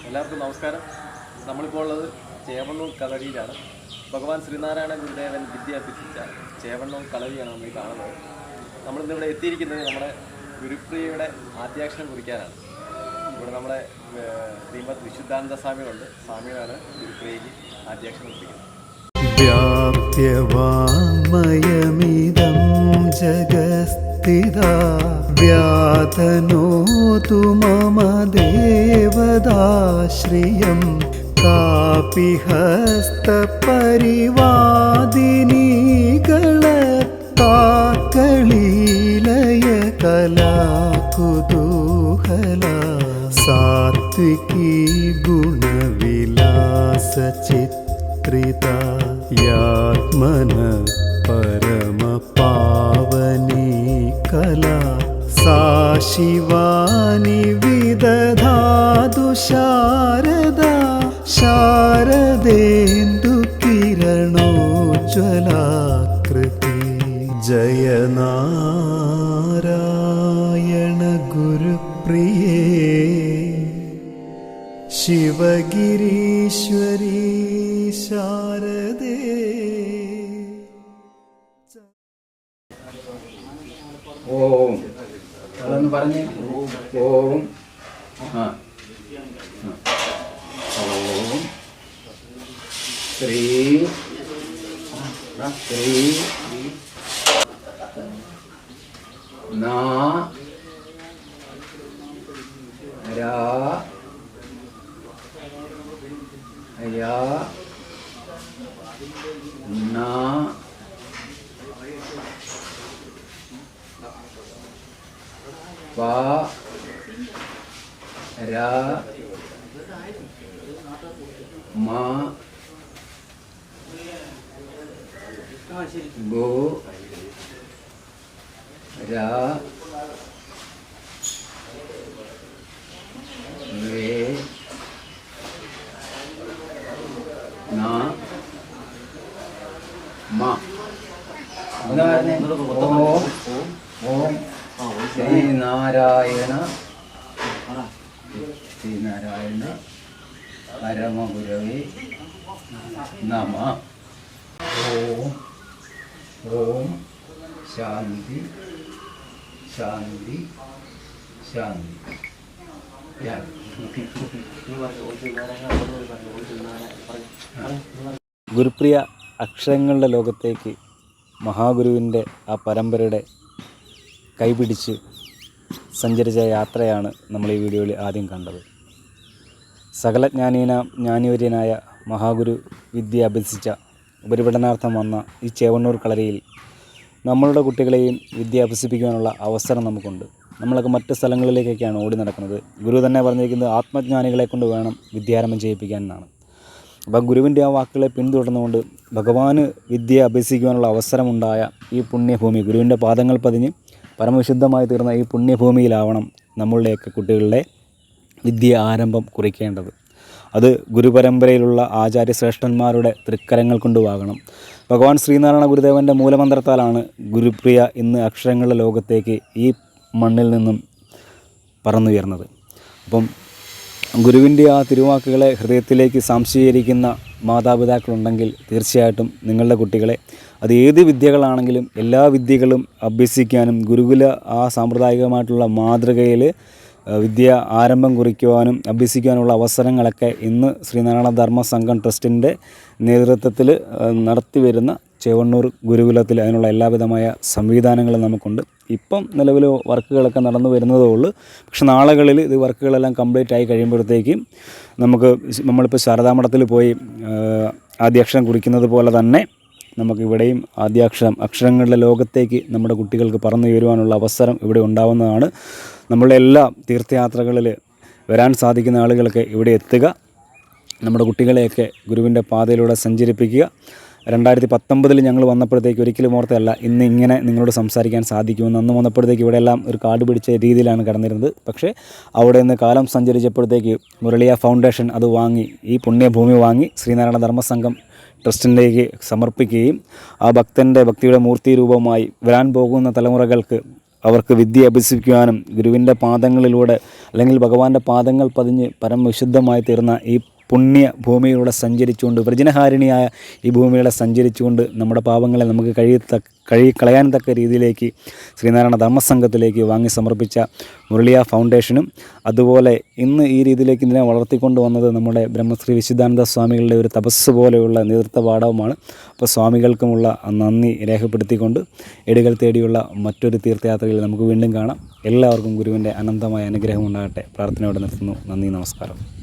എല്ലാവർക്കും നമസ്കാരം. നമ്മളിപ്പോൾ ഉള്ളത് ചേവണ്ണൂർ കളരിയിലാണ്. ഭഗവാൻ ശ്രീനാരായണ ഗുരുദേവൻ വിദ്യ അഭ്യസിച്ച ചേവണ്ണൂർ കളരിയാണ് നമ്മൾ ഈ കാണുന്നത്. നമ്മളിന്നിവിടെ എത്തിയിരിക്കുന്നത് നമ്മുടെ ഗുരുപ്രിയയുടെ ആദ്യാക്ഷരം കുറിക്കാനാണ്. ഇവിടെ നമ്മുടെ ശ്രീമദ് വിശുദ്ധാനന്ദ സ്വാമികളുണ്ട്. സ്വാമികളാണ് ഗുരുപ്രിയയ്ക്ക് ആദ്യാക്ഷരം കുറിക്കുന്നത്. വ്യാപ്യവാമയമിദം ജഗസ്ഥിതാ വ്യാതനോതു മമ ദേവദാശ്രിയം കാപി ഹസ്തപരിവാദിനീകളത്താക്കളീലയ കലാകുതൂഹല സാത്വികീ ഗുണവിലാസചിത്രിതാ യാത്മന പരമപാവനീ കലാ സാ ശിവാനി വിദധാതു ശാരദാ ശാരദേന്ദു കിരണോജ്വലാകൃതി. ജയനാരായണ ഗുരുപ്രിയേ ശിവഗിരീശ്വരീ ശാരദേ. ഓം അതൊന്ന് പറഞ്ഞേ. ഓം ഓം ശ്രീ ശ്രീ നാ രാ യാ നാ പാ രാ മാ ഗോ രാ വേ നാ മാ. എന്താ പറഞ്ഞേ? ഓം ഓം ശ്രീനാരായണ ശ്രീനാരായണ പരമഗുരവേ നമ. ഓം ഓം ശാന്തി ശാന്തി ശാന്തി. ഗുരുപ്രിയ അക്ഷരങ്ങളുടെ ലോകത്തേക്ക് മഹാഗുരുവിൻ്റെ ആ പരമ്പരയുടെ കൈപിടിച്ച് സഞ്ചരിച്ച യാത്രയാണ് നമ്മൾ ഈ വീഡിയോയിൽ ആദ്യം കണ്ടത്. ജ്ഞാനിവര്യനായ മഹാഗുരു വിദ്യ അഭ്യസിച്ച ഉപരിപഠനാർത്ഥം വന്ന ഈ ചേവണ്ണൂർ കളരിയിൽ നമ്മളുടെ കുട്ടികളെയും വിദ്യ അഭ്യസിപ്പിക്കുവാനുള്ള അവസരം നമുക്കുണ്ട്. നമ്മളൊക്കെ മറ്റ് സ്ഥലങ്ങളിലേക്കൊക്കെയാണ് ഓടി നടക്കുന്നത്. ഗുരു തന്നെ പറഞ്ഞിരിക്കുന്നത് ആത്മജ്ഞാനികളെ കൊണ്ട് വേണം വിദ്യാരംഭം ചെയ്യിപ്പിക്കാൻ എന്നാണ്. അപ്പം ഗുരുവിൻ്റെ ആ വാക്കുകളെ പിന്തുടർന്നുകൊണ്ട് ഭഗവാന് വിദ്യ അഭ്യസിക്കുവാനുള്ള അവസരമുണ്ടായ ഈ പുണ്യഭൂമി, ഗുരുവിൻ്റെ പാദങ്ങൾ പതിഞ്ഞ് പരമവിശുദ്ധമായി തീർന്ന ഈ പുണ്യഭൂമിയിലാവണം നമ്മളുടെയൊക്കെ കുട്ടികളുടെ വിദ്യ ആരംഭം കുറിക്കേണ്ടത്. അത് ഗുരുപരമ്പരയിലുള്ള ആചാര്യശ്രേഷ്ഠന്മാരുടെ തൃക്കരങ്ങൾ കൊണ്ടുവാകണം. ഭഗവാൻ ശ്രീനാരായണ ഗുരുദേവൻ്റെ മൂലമന്ത്രത്താലാണ് ഗുരുപ്രിയ ഇന്ന് അക്ഷരങ്ങളുടെ ലോകത്തേക്ക് ഈ മണ്ണിൽ നിന്നും പറന്നുയർന്നത്. അപ്പം ഗുരുവിൻ്റെ ആ തിരുവാക്കുകളെ ഹൃദയത്തിലേക്ക് സംശീകരിക്കുന്ന മാതാപിതാക്കളുണ്ടെങ്കിൽ തീർച്ചയായിട്ടും നിങ്ങളുടെ കുട്ടികളെ അത് ഏത് വിദ്യകളാണെങ്കിലും എല്ലാ വിദ്യകളും അഭ്യസിക്കാനും ഗുരുകുല ആ സാമ്പ്രദായികമായിട്ടുള്ള മാതൃകയിൽ വിദ്യ ആരംഭം കുറിക്കുവാനും അഭ്യസിക്കാനുള്ള അവസരങ്ങളൊക്കെ ഇന്ന് ശ്രീനാരായണ ധർമ്മ സംഘം ട്രസ്റ്റിൻ്റെ നേതൃത്വത്തിൽ നടത്തിവരുന്ന ചേവണ്ണൂർ ഗുരുകുലത്തിൽ അതിനുള്ള എല്ലാവിധമായ സംവിധാനങ്ങളും നമുക്കുണ്ട്. ഇപ്പം നിലവിൽ വർക്കുകളൊക്കെ നടന്നു വരുന്നതേ ഉള്ളൂ. പക്ഷെ നാളുകളിൽ ഇത് വർക്കുകളെല്ലാം കംപ്ലീറ്റ് ആയി കഴിയുമ്പോഴത്തേക്കും നമ്മളിപ്പോൾ ശാരദാമഠത്തിൽ പോയി ആദ്യാക്ഷരം കുറിക്കുന്നത് പോലെ തന്നെ നമുക്കിവിടെയും അക്ഷരങ്ങളുടെ ലോകത്തേക്ക് നമ്മുടെ കുട്ടികൾക്ക് പറന്നു ഉയരുവാനുള്ള അവസരം ഇവിടെ ഉണ്ടാവുന്നതാണ്. നമ്മളുടെ എല്ലാ തീർത്ഥയാത്രകളിൽ വരാൻ സാധിക്കുന്ന ആളുകളൊക്കെ ഇവിടെ എത്തുക, നമ്മുടെ കുട്ടികളെയൊക്കെ ഗുരുവിൻ്റെ പാതയിലൂടെ സഞ്ചരിപ്പിക്കുക. 2019 ഞങ്ങൾ വന്നപ്പോഴത്തേക്ക് ഒരിക്കലും ഓർത്തല്ല ഇന്ന് ഇങ്ങനെ നിങ്ങളോട് സംസാരിക്കാൻ സാധിക്കുമെന്ന്. അന്ന് വന്നപ്പോഴത്തേക്ക് ഇവിടെയെല്ലാം ഒരു കാട് പിടിച്ച രീതിയിലാണ് കിടന്നിരുന്നത്. പക്ഷേ അവിടെ നിന്ന് കാലം സഞ്ചരിച്ചപ്പോഴത്തേക്ക് മുരളിയ ഫൗണ്ടേഷൻ അത് വാങ്ങി, ഈ പുണ്യഭൂമി വാങ്ങി ശ്രീനാരായണ ധർമ്മസംഘം ട്രസ്റ്റിലേക്ക് സമർപ്പിക്കുകയും ആ ഭക്തൻ്റെ ഭക്തിയുടെ മൂർത്തി രൂപമായി വരാൻ പോകുന്ന തലമുറകൾക്ക് അവർക്ക് വിദ്യ അഭ്യസിക്കുവാനും ഗുരുവിൻ്റെ പാദങ്ങളിലൂടെ അല്ലെങ്കിൽ ഭഗവാന്റെ പാദങ്ങൾ പതിഞ്ഞ് പരമവിശുദ്ധമായി തീർന്ന ഈ പുണ്യ ഭൂമിയിലൂടെ സഞ്ചരിച്ചുകൊണ്ട് വൃജനഹാരിണിയായ ഈ ഭൂമിയിലൂടെ സഞ്ചരിച്ചുകൊണ്ട് നമ്മുടെ പാപങ്ങളെ നമുക്ക് കഴുകിക്കളയാൻ തക്ക രീതിയിലേക്ക് ശ്രീനാരായണ ധർമ്മസംഘത്തിലേക്ക് വാങ്ങി സമർപ്പിച്ച മുരളിയ ഫൗണ്ടേഷനും അതുപോലെ ഇന്ന് ഈ രീതിയിലേക്ക് ഇതിനെ വളർത്തിക്കൊണ്ട് വന്നത് നമ്മുടെ ബ്രഹ്മശ്രീ വിശുദ്ധാനന്ദ സ്വാമികളുടെ ഒരു തപസ് പോലെയുള്ള നേതൃത്വ പാഠവുമാണ്. അപ്പോൾ സ്വാമികൾക്കുമുള്ള നന്ദി രേഖപ്പെടുത്തിക്കൊണ്ട് ഏടുകൾ തേടിയുള്ള മറ്റൊരു തീർത്ഥയാത്രയിൽ നമുക്ക് വീണ്ടും കാണാം. എല്ലാവർക്കും ഗുരുവിൻ്റെ അനന്തമായ അനുഗ്രഹം ഉണ്ടാകട്ടെ. പ്രാർത്ഥനയോടെ നിർത്തുന്നു. നന്ദി, നമസ്കാരം.